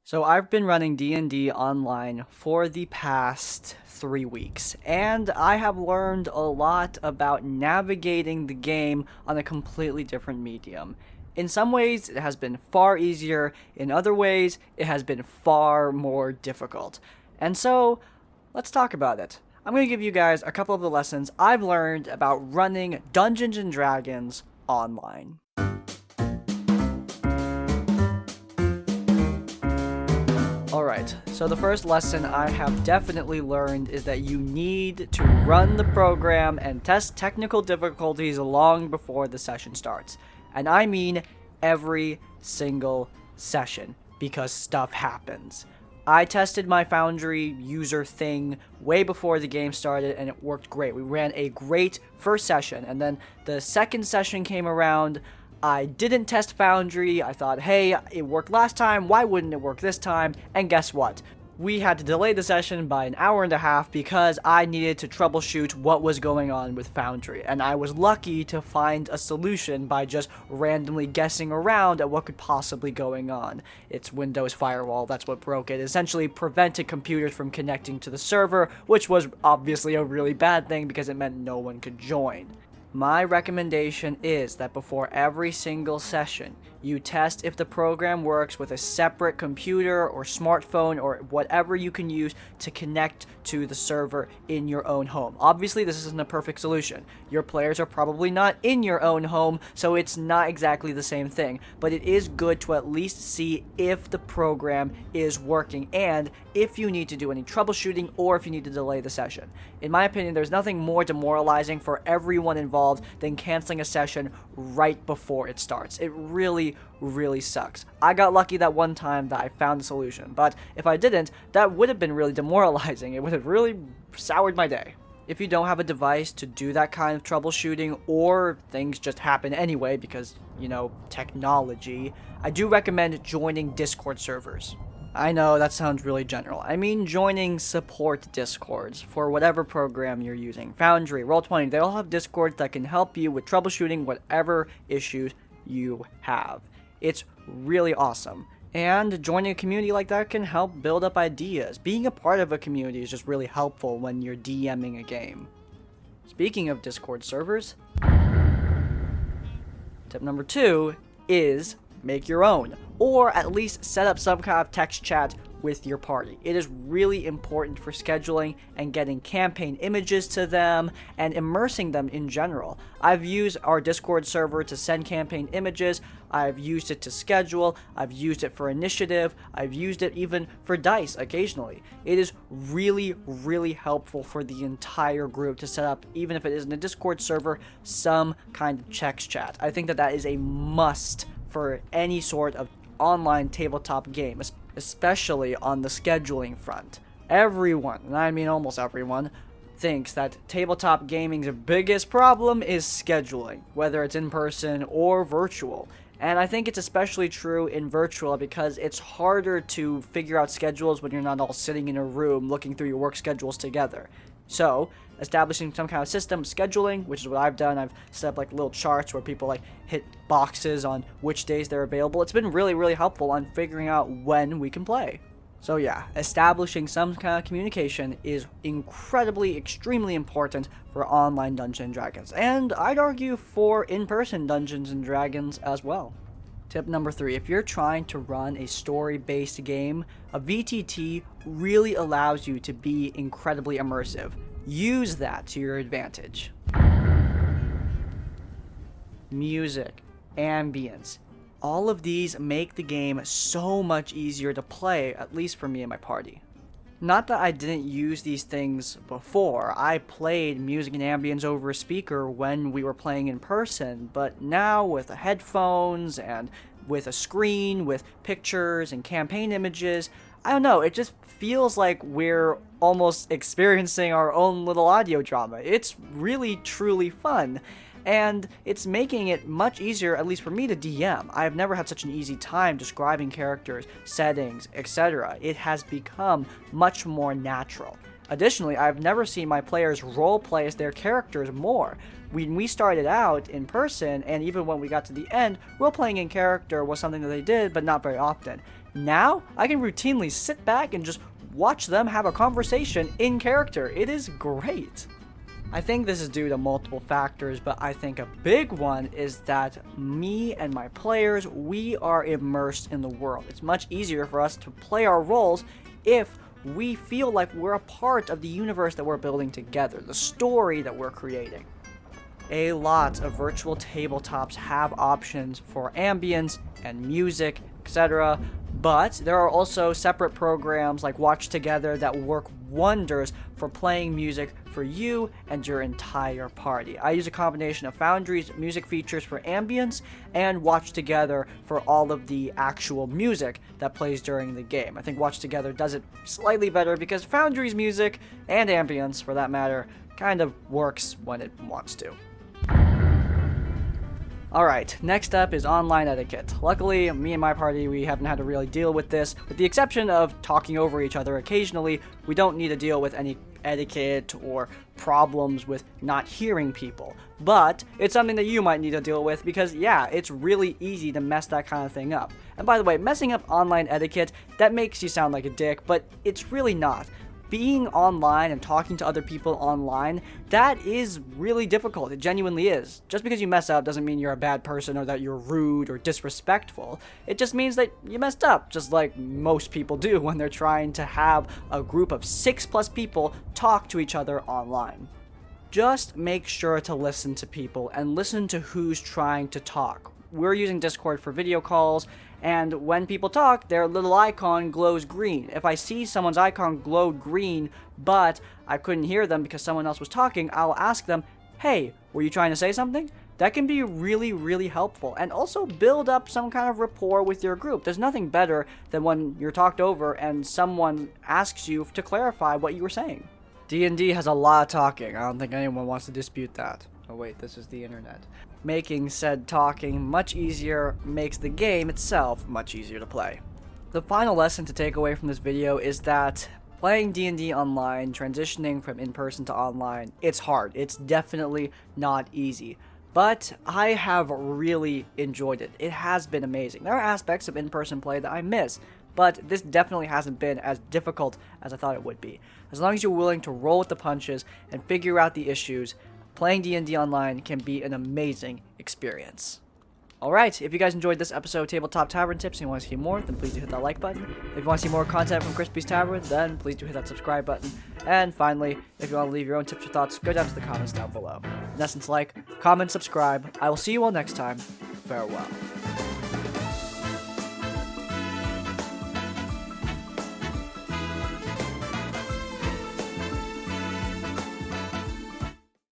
So I've been running D&D online for the past 3 weeks, and I have learned a lot about navigating the game on a completely different medium. In some ways, it has been far easier. In other ways, it has been far more difficult. And so, let's talk about it. I'm going to give you guys a couple of the lessons I've learned about running Dungeons and Dragons online. Alright, so the first lesson I have definitely learned is that you need to run the program and test technical difficulties long before the session starts. And I mean every single session, because stuff happens. I tested my Foundry user thing way before the game started, and it worked great. We ran a great first session, and then the second session came around. I didn't test Foundry. I thought, hey, it worked last time, why wouldn't it work this time? And guess what? We had to delay the session by an hour and a half because I needed to troubleshoot what was going on with Foundry. And I was lucky to find a solution by just randomly guessing around at what could possibly going on. It's Windows Firewall, that's what broke it. It essentially prevented computers from connecting to the server, which was obviously a really bad thing because it meant no one could join. My recommendation is that before every single session, you test if the program works with a separate computer or smartphone or whatever you can use to connect to the server in your own home. Obviously, this isn't a perfect solution. Your players are probably not in your own home, so it's not exactly the same thing, but it is good to at least see if the program is working and if you need to do any troubleshooting or if you need to delay the session. In my opinion, there's nothing more demoralizing for everyone involved than canceling a session right before it starts. It really sucks. I got lucky that one time that I found a solution, but if I didn't, that would have been really demoralizing. It would have really soured my day. If you don't have a device to do that kind of troubleshooting, or things just happen anyway because, technology, I do recommend joining Discord servers. I know that sounds really general. I mean joining support discords for whatever program you're using. Foundry, Roll20, they all have discords that can help you with troubleshooting whatever issues you have. It's really awesome. And joining a community like that can help build up ideas. Being a part of a community is just really helpful when you're DMing a game. Speaking of Discord servers, tip number 2 is make your own, or at least set up some kind of text chat with your party. It is really important for scheduling and getting campaign images to them and immersing them in general. I've used our Discord server to send campaign images, I've used it to schedule, I've used it for initiative, I've used it even for dice occasionally. It is really helpful for the entire group to set up, even if it isn't a Discord server, some kind of text chat. I think that is a must for any sort of online tabletop game, especially on the scheduling front. Everyone, and I mean almost everyone, thinks that tabletop gaming's biggest problem is scheduling, whether it's in person or virtual. And I think it's especially true in virtual because it's harder to figure out schedules when you're not all sitting in a room looking through your work schedules together. So, establishing some kind of system, scheduling, which is what I've done. I've set up little charts where people hit boxes on which days they're available. It's been really helpful on figuring out when we can play. So yeah, establishing some kind of communication is extremely important for online Dungeons and Dragons, and I'd argue for in-person Dungeons and Dragons as well. Tip number 3, if you're trying to run a story-based game, a VTT really allows you to be incredibly immersive. Use that to your advantage. Music, ambience, all of these make the game so much easier to play, at least for me and my party. Not that I didn't use these things before. I played music and ambience over a speaker when we were playing in person, but now with the headphones and with a screen, with pictures and campaign images, I don't know, it just feels like we're almost experiencing our own little audio drama. It's really, truly fun. And it's making it much easier, at least for me, to DM. I have never had such an easy time describing characters, settings, etc. It has become much more natural. Additionally, I've never seen my players roleplay as their characters more. When we started out in person, and even when we got to the end, role-playing in character was something that they did, but not very often. Now, I can routinely sit back and just watch them have a conversation in character. It is great. I think this is due to multiple factors, but I think a big one is that me and my players, we are immersed in the world. It's much easier for us to play our roles if we feel like we're a part of the universe that we're building together, the story that we're creating. A lot of virtual tabletops have options for ambience and music, etc., but there are also separate programs like Watch Together that work wonders for playing music for you and your entire party. I use a combination of Foundry's music features for ambience and Watch Together for all of the actual music that plays during the game. I think Watch Together does it slightly better because Foundry's music, and ambience for that matter, kind of works when it wants to. Alright, next up is online etiquette. Luckily, me and my party, we haven't had to really deal with this. With the exception of talking over each other occasionally, we don't need to deal with any etiquette or problems with not hearing people. But it's something that you might need to deal with because, yeah, it's really easy to mess that kind of thing up. And by the way, messing up online etiquette, that makes you sound like a dick, but it's really not. Being online and talking to other people online, that is really difficult. It genuinely is. Just because you mess up doesn't mean you're a bad person or that you're rude or disrespectful. It just means that you messed up, just like most people do when they're trying to have a group of 6+ people talk to each other online. Just make sure to listen to people and listen to who's trying to talk. We're using Discord for video calls, and when people talk, their little icon glows green. If I see someone's icon glowed green, but I couldn't hear them because someone else was talking, I'll ask them, hey, were you trying to say something? That can be really, really helpful, and also build up some kind of rapport with your group. There's nothing better than when you're talked over and someone asks you to clarify what you were saying. D&D has a lot of talking. I don't think anyone wants to dispute that. Oh wait, this is the internet. Making said talking much easier makes the game itself much easier to play. The final lesson to take away from this video is that playing D&D online, transitioning from in-person to online, it's hard. It's definitely not easy. But I have really enjoyed it. It has been amazing. There are aspects of in-person play that I miss, but this definitely hasn't been as difficult as I thought it would be. As long as you're willing to roll with the punches and figure out the issues, playing D&D online can be an amazing experience. Alright, if you guys enjoyed this episode of Tabletop Tavern Tips and you want to see more, then please do hit that like button. If you want to see more content from Crispy's Tavern, then please do hit that subscribe button. And finally, if you want to leave your own tips or thoughts, go down to the comments down below. In essence, like, comment, subscribe. I will see you all next time. Farewell.